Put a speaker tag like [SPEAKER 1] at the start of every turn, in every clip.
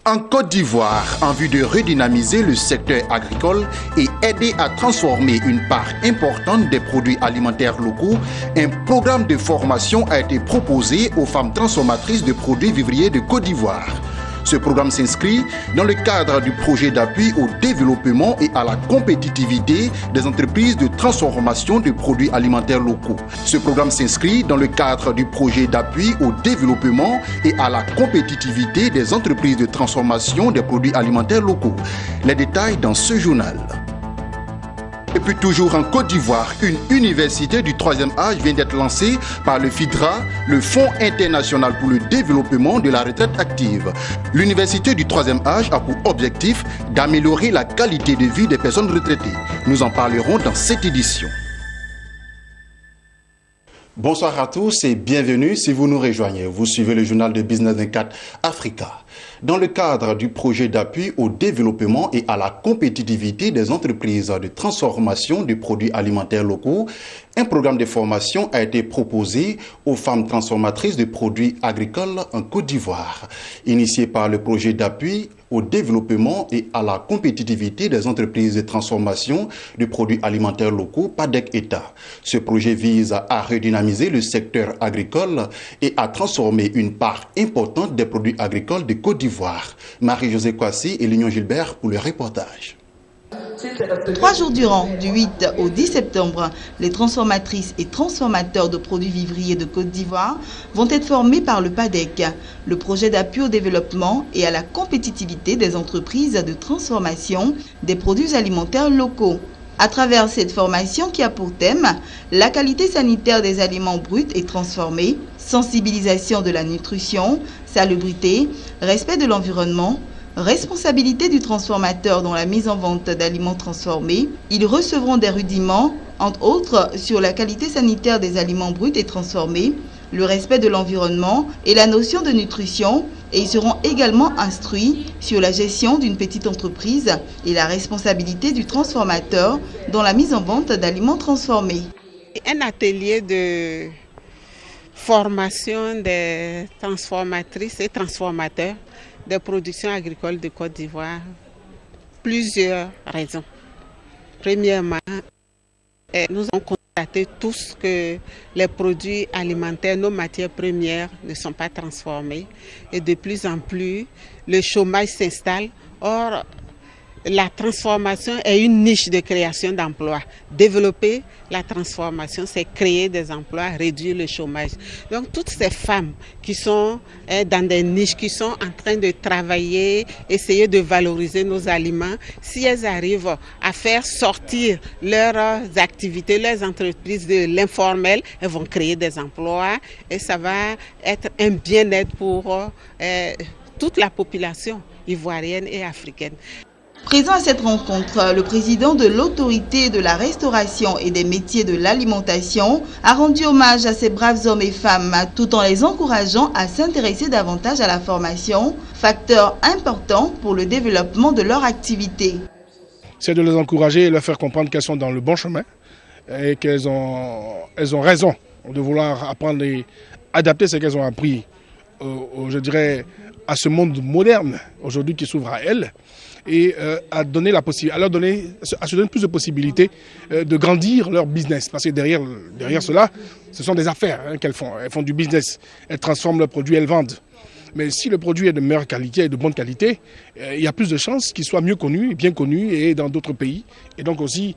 [SPEAKER 1] En Côte d'Ivoire, en vue de redynamiser le secteur agricole et aider à transformer une part importante des produits alimentaires locaux, un programme de formation a été proposé aux femmes transformatrices de produits vivriers de Côte d'Ivoire. Ce programme s'inscrit dans le cadre du projet d'appui au développement et à la compétitivité des entreprises de transformation de produits alimentaires locaux. Ce programme s'inscrit dans le cadre du projet d'appui au développement et à la compétitivité des entreprises de transformation des produits alimentaires locaux. Les détails dans ce journal. Et puis toujours en Côte d'Ivoire, une université du 3e âge vient d'être lancée par le FIDRA, le Fonds international pour le développement de la retraite active. L'université du 3e âge a pour objectif d'améliorer la qualité de vie des personnes retraitées. Nous en parlerons dans cette édition. Bonsoir à tous et bienvenue si vous nous rejoignez. Vous suivez le journal de Business 24 Africa. Dans le cadre du projet d'appui au développement et à la compétitivité des entreprises de transformation de produits alimentaires locaux, un programme de formation a été proposé aux femmes transformatrices de produits agricoles en Côte d'Ivoire. Initié par le projet d'appui au développement et à la compétitivité des entreprises de transformation de produits alimentaires locaux, PADEC-État. Ce projet vise à redynamiser le secteur agricole et à transformer une part importante des produits agricoles de Côte d'Ivoire. Marie-Josée Kwasi et Lignon Gilbert pour le reportage.
[SPEAKER 2] 3 jours durant, du 8 au 10 septembre, les transformatrices et transformateurs de produits vivriers de Côte d'Ivoire vont être formés par le PADEC, le projet d'appui au développement et à la compétitivité des entreprises de transformation des produits alimentaires locaux. À travers cette formation qui a pour thème la qualité sanitaire des aliments bruts et transformés, sensibilisation de la nutrition, salubrité, respect de l'environnement, responsabilité du transformateur dans la mise en vente d'aliments transformés, ils recevront des rudiments, entre autres, sur la qualité sanitaire des aliments bruts et transformés, le respect de l'environnement et la notion de nutrition, et ils seront également instruits sur la gestion d'une petite entreprise et la responsabilité du transformateur dans la mise en vente d'aliments transformés.
[SPEAKER 3] Un atelier de formation des transformatrices et transformateurs des productions agricoles de Côte d'Ivoire, plusieurs raisons. Premièrement, nous avons constaté tous que les produits alimentaires, nos matières premières ne sont pas transformées et de plus en plus, le chômage s'installe. Or, la transformation est une niche de création d'emplois. Développer la transformation, c'est créer des emplois, réduire le chômage. Donc toutes ces femmes qui sont dans des niches, qui sont en train de travailler, essayer de valoriser nos aliments, si elles arrivent à faire sortir leurs activités, leurs entreprises de l'informel, elles vont créer des emplois et ça va être un bien-être pour toute la population ivoirienne et africaine.
[SPEAKER 2] Présent à cette rencontre, le président de l'autorité de la restauration et des métiers de l'alimentation a rendu hommage à ces braves hommes et femmes tout en les encourageant à s'intéresser davantage à la formation, facteur important pour le développement de leur activité.
[SPEAKER 4] C'est de les encourager et leur faire comprendre qu'elles sont dans le bon chemin et qu'elles ont raison de vouloir apprendre et adapter ce qu'elles ont appris, je dirais, à ce monde moderne aujourd'hui qui s'ouvre à elles. Et à leur donner plus de possibilités de grandir leur business. Parce que derrière cela, ce sont des affaires qu'elles font. Elles font du business, elles transforment leurs produits, elles vendent. Mais si le produit est de meilleure qualité et de bonne qualité, il y a plus de chances qu'il soit mieux connu, bien connu et dans d'autres pays. Et donc aussi,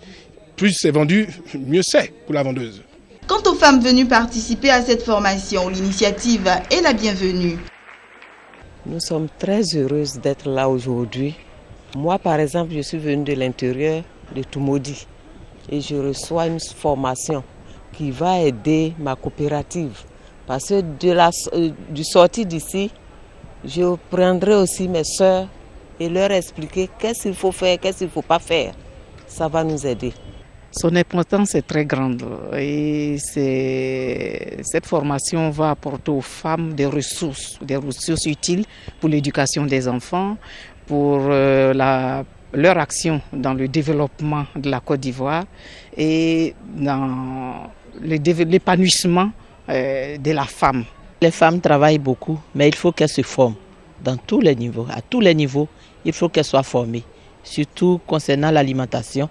[SPEAKER 4] plus c'est vendu, mieux c'est pour la vendeuse.
[SPEAKER 2] Quant aux femmes venues participer à cette formation, l'initiative est la bienvenue.
[SPEAKER 5] Nous sommes très heureuses d'être là aujourd'hui. Moi, par exemple, je suis venue de l'intérieur de Toumoudi et je reçois une formation qui va aider ma coopérative. Parce que du sorti d'ici, je prendrai aussi mes soeurs et leur expliquer qu'est-ce qu'il faut faire, qu'est-ce qu'il ne faut pas faire. Ça va nous aider.
[SPEAKER 6] Son importance est très grande et cette formation va apporter aux femmes des ressources utiles pour l'éducation des enfants, pour leur action dans le développement de la Côte d'Ivoire et dans l'épanouissement de la femme.
[SPEAKER 5] Les femmes travaillent beaucoup, mais il faut qu'elles se forment. dans tous les niveaux. À tous les niveaux, il faut qu'elles soient formées, surtout concernant l'alimentation.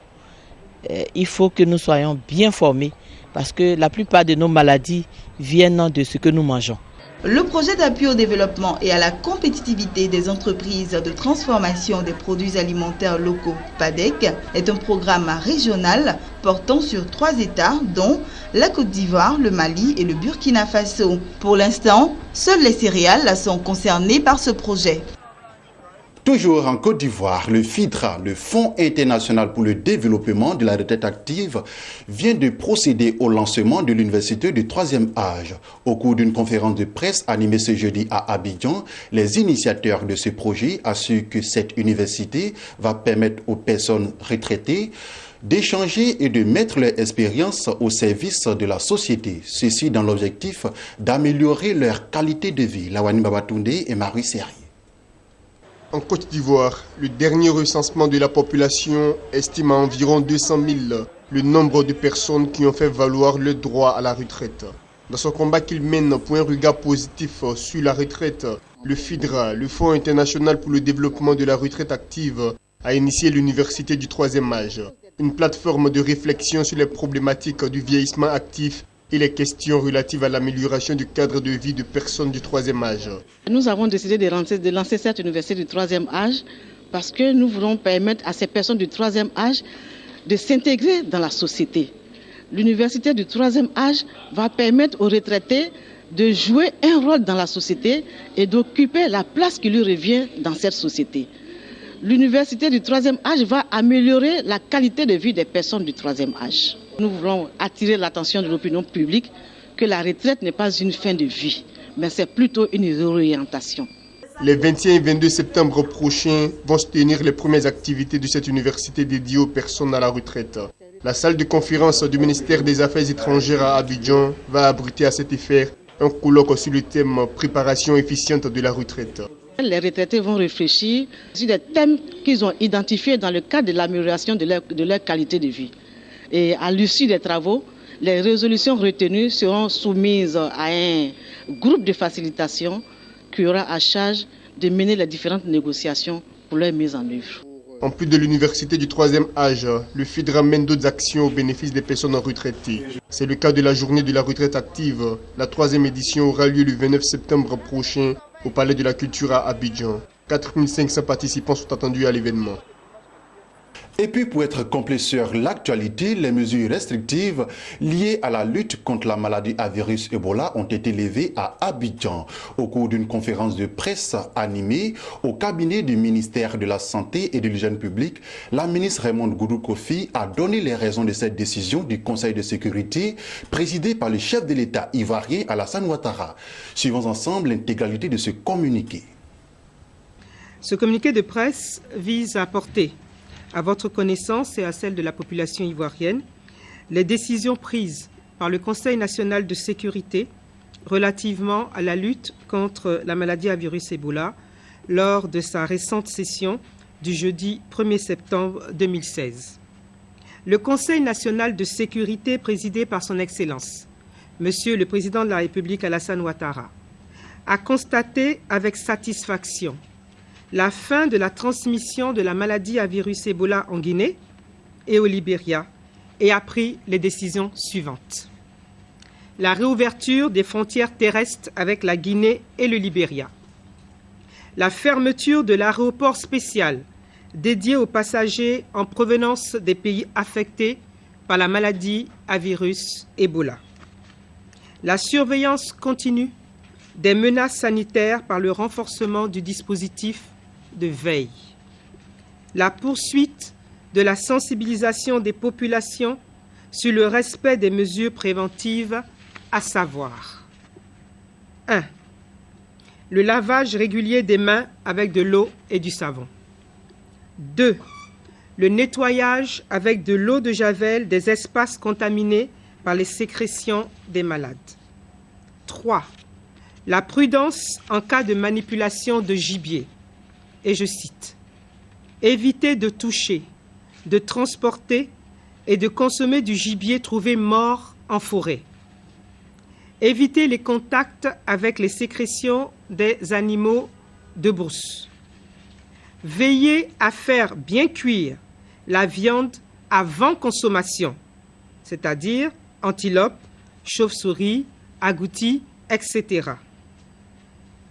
[SPEAKER 5] Il faut que nous soyons bien formés parce que la plupart de nos maladies viennent de ce que nous mangeons.
[SPEAKER 2] Le projet d'appui au développement et à la compétitivité des entreprises de transformation des produits alimentaires locaux, PADEC, est un programme régional portant sur 3 États, dont la Côte d'Ivoire, le Mali et le Burkina Faso. Pour l'instant, seules les céréales sont concernées par ce projet.
[SPEAKER 1] Toujours en Côte d'Ivoire, le FIDRA, le Fonds international pour le développement de la retraite active, vient de procéder au lancement de l'université du 3e âge. Au cours d'une conférence de presse animée ce jeudi à Abidjan, les initiateurs de ce projet assurent que cette université va permettre aux personnes retraitées d'échanger et de mettre leur expérience au service de la société. Ceci dans l'objectif d'améliorer leur qualité de vie. Lawani Babatunde et Marie Seri.
[SPEAKER 7] En Côte d'Ivoire, le dernier recensement de la population estime à environ 200 000 le nombre de personnes qui ont fait valoir le droit à la retraite. Dans son combat qu'il mène pour un regard positif sur la retraite, le FIDRA, le Fonds international pour le développement de la retraite active, a initié l'université du 3e âge, une plateforme de réflexion sur les problématiques du vieillissement actif et les questions relatives à l'amélioration du cadre de vie de personnes du 3e âge.
[SPEAKER 8] Nous avons décidé de lancer cette université du 3e âge parce que nous voulons permettre à ces personnes du 3e âge de s'intégrer dans la société. L'université du 3e âge va permettre aux retraités de jouer un rôle dans la société et d'occuper la place qui lui revient dans cette société. L'université du 3e âge va améliorer la qualité de vie des personnes du 3e âge. Nous voulons attirer l'attention de l'opinion publique que la retraite n'est pas une fin de vie, mais c'est plutôt une réorientation.
[SPEAKER 7] Les 21 et 22 septembre prochains vont se tenir les premières activités de cette université dédiée aux personnes à la retraite. La salle de conférence du ministère des Affaires étrangères à Abidjan va abriter à cet effet un colloque sur le thème « Préparation efficiente de la retraite ».
[SPEAKER 8] Les retraités vont réfléchir sur des thèmes qu'ils ont identifiés dans le cadre de l'amélioration de leur qualité de vie. Et à l'issue des travaux, les résolutions retenues seront soumises à un groupe de facilitation qui aura à charge de mener les différentes négociations pour leur mise en œuvre.
[SPEAKER 7] En plus de l'université du 3e âge, le FIDRA mène d'autres actions au bénéfice des personnes retraitées. C'est le cas de la journée de la retraite active. La 3e édition aura lieu le 29 septembre prochain au Palais de la Culture à Abidjan. 4500 participants sont attendus à l'événement.
[SPEAKER 1] Et puis pour être complet sur l'actualité, les mesures restrictives liées à la lutte contre la maladie à virus Ebola ont été levées à Abidjan. Au cours d'une conférence de presse animée au cabinet du ministère de la Santé et de l'Hygiène publique, la ministre Raymonde Goudou Kofi a donné les raisons de cette décision du Conseil de sécurité présidé par le chef de l'État ivoirien Alassane Ouattara. Suivons ensemble l'intégralité de ce communiqué.
[SPEAKER 9] Ce communiqué de presse vise à porter à votre connaissance et à celle de la population ivoirienne les décisions prises par le Conseil national de sécurité relativement à la lutte contre la maladie à virus Ebola lors de sa récente session du jeudi 1er septembre 2016. Le Conseil national de sécurité présidé par son Excellence, Monsieur le Président de la République Alassane Ouattara, a constaté avec satisfaction la fin de la transmission de la maladie à virus Ebola en Guinée et au Libéria et a pris les décisions suivantes. La réouverture des frontières terrestres avec la Guinée et le Libéria. La fermeture de l'aéroport spécial dédié aux passagers en provenance des pays affectés par la maladie à virus Ebola. La surveillance continue des menaces sanitaires par le renforcement du dispositif de veille. La poursuite de la sensibilisation des populations sur le respect des mesures préventives, à savoir 1. Le lavage régulier des mains avec de l'eau et du savon. 2. Le nettoyage avec de l'eau de javel des espaces contaminés par les sécrétions des malades. 3. La prudence en cas de manipulation de gibier. Et je cite, « Éviter de toucher, de transporter et de consommer du gibier trouvé mort en forêt. Éviter les contacts avec les sécrétions des animaux de brousse. Veillez à faire bien cuire la viande avant consommation, c'est-à-dire antilope, chauve-souris, agouti, etc.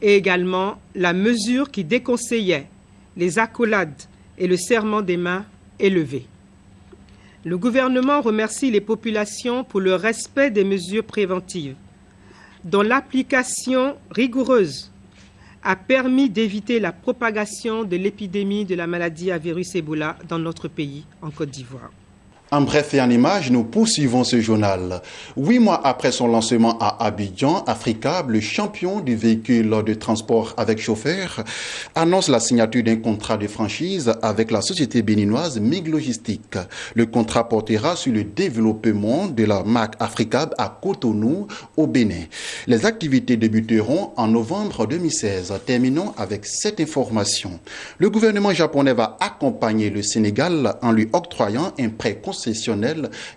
[SPEAKER 9] Et également la mesure qui déconseillait les accolades et le serrement des mains élevées. Le gouvernement remercie les populations pour le respect des mesures préventives, dont l'application rigoureuse a permis d'éviter la propagation de l'épidémie de la maladie à virus Ebola dans notre pays, en Côte d'Ivoire.
[SPEAKER 1] En bref et en images, nous poursuivons ce journal. 8 mois après son lancement à Abidjan, Africab, le champion du véhicule de transport avec chauffeur, annonce la signature d'un contrat de franchise avec la société béninoise MIG Logistique. Le contrat portera sur le développement de la marque Africab à Cotonou, au Bénin. Les activités débuteront en novembre 2016. Terminons avec cette information. Le gouvernement japonais va accompagner le Sénégal en lui octroyant un prêt concessionnel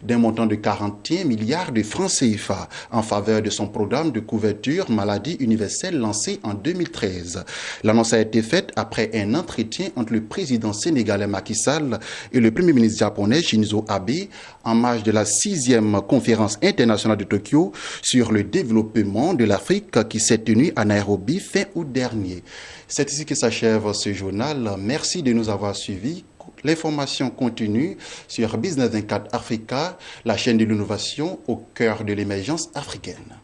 [SPEAKER 1] d'un montant de 41 milliards de francs CFA en faveur de son programme de couverture maladie universelle lancé en 2013. L'annonce a été faite après un entretien entre le président sénégalais Macky Sall et le premier ministre japonais Shinzo Abe en marge de la 6e conférence internationale de Tokyo sur le développement de l'Afrique qui s'est tenue à Nairobi fin août dernier. C'est ici que s'achève ce journal. Merci de nous avoir suivis. L'information continue sur Business 24 Africa, la chaîne de l'innovation au cœur de l'émergence africaine.